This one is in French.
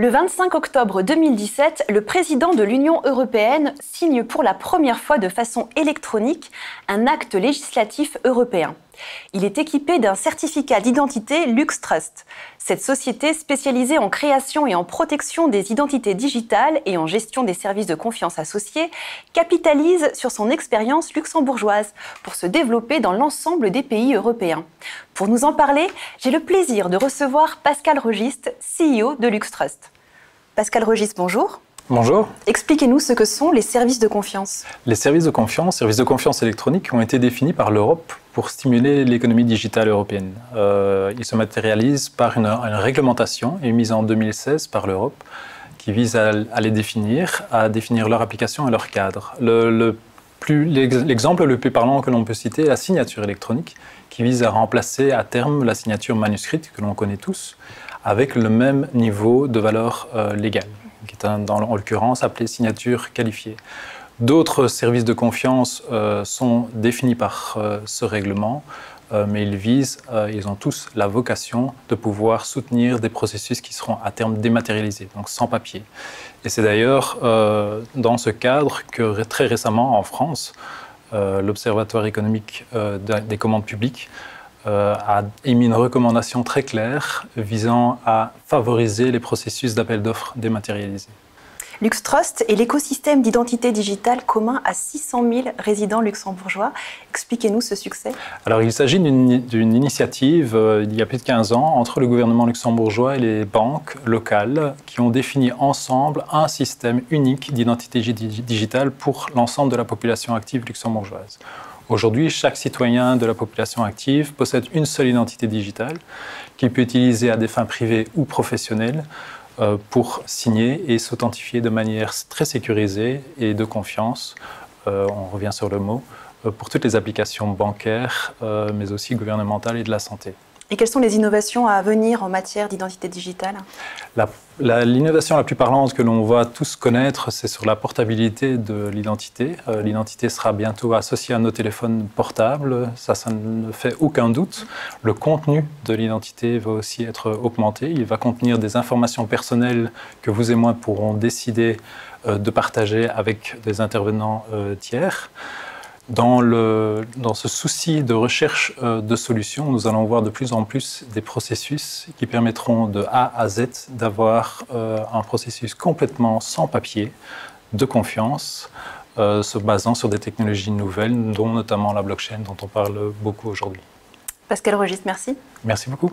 Le 25 octobre 2017, le président de l'Union européenne signe pour la première fois de façon électronique un acte législatif européen. Il est équipé d'un certificat d'identité LuxTrust. Cette société spécialisée en création et en protection des identités digitales et en gestion des services de confiance associés capitalise sur son expérience luxembourgeoise pour se développer dans l'ensemble des pays européens. Pour nous en parler, j'ai le plaisir de recevoir Pascal Rogist, CEO de LuxTrust. Pascal Rogist, bonjour. Bonjour. Expliquez-nous ce que sont les services de confiance. Les services de confiance électroniques ont été définis par l'Europe pour stimuler l'économie digitale européenne. Ils se matérialisent par une réglementation émise en 2016 par l'Europe qui vise à les définir, à définir leur application et leur cadre. L'exemple le plus parlant que l'on peut citer est la signature électronique qui vise à remplacer à terme la signature manuscrite que l'on connaît tous avec le même niveau de valeur légale, qui est en l'occurrence appelée signature qualifiée. D'autres services de confiance sont définis par ce règlement, mais ils ont tous la vocation de pouvoir soutenir des processus qui seront à terme dématérialisés, donc sans papier. Et c'est d'ailleurs dans ce cadre que très récemment en France, l'Observatoire économique des commandes publiques a émis une recommandation très claire visant à favoriser les processus d'appel d'offres dématérialisés. LuxTrust est l'écosystème d'identité digitale commun à 600 000 résidents luxembourgeois. Expliquez-nous ce succès. Alors, il s'agit d'une initiative il y a plus de 15 ans entre le gouvernement luxembourgeois et les banques locales qui ont défini ensemble un système unique d'identité digitale pour l'ensemble de la population active luxembourgeoise. Aujourd'hui, chaque citoyen de la population active possède une seule identité digitale qu'il peut utiliser à des fins privées ou professionnelles pour signer et s'authentifier de manière très sécurisée et de confiance, on revient sur le mot, pour toutes les applications bancaires, mais aussi gouvernementales et de la santé. Et quelles sont les innovations à venir en matière d'identité digitale ? L'innovation la plus parlante que l'on va tous connaître, c'est sur la portabilité de l'identité. L'identité sera bientôt associée à nos téléphones portables, ça ne fait aucun doute. Le contenu de l'identité va aussi être augmenté. Il va contenir des informations personnelles que vous et moi pourrons décider de partager avec des intervenants tiers. Dans ce souci de recherche de solutions, nous allons voir de plus en plus des processus qui permettront de A à Z d'avoir un processus complètement sans papier, de confiance, se basant sur des technologies nouvelles, dont notamment la blockchain dont on parle beaucoup aujourd'hui. Pascal Rogist, merci. Merci beaucoup.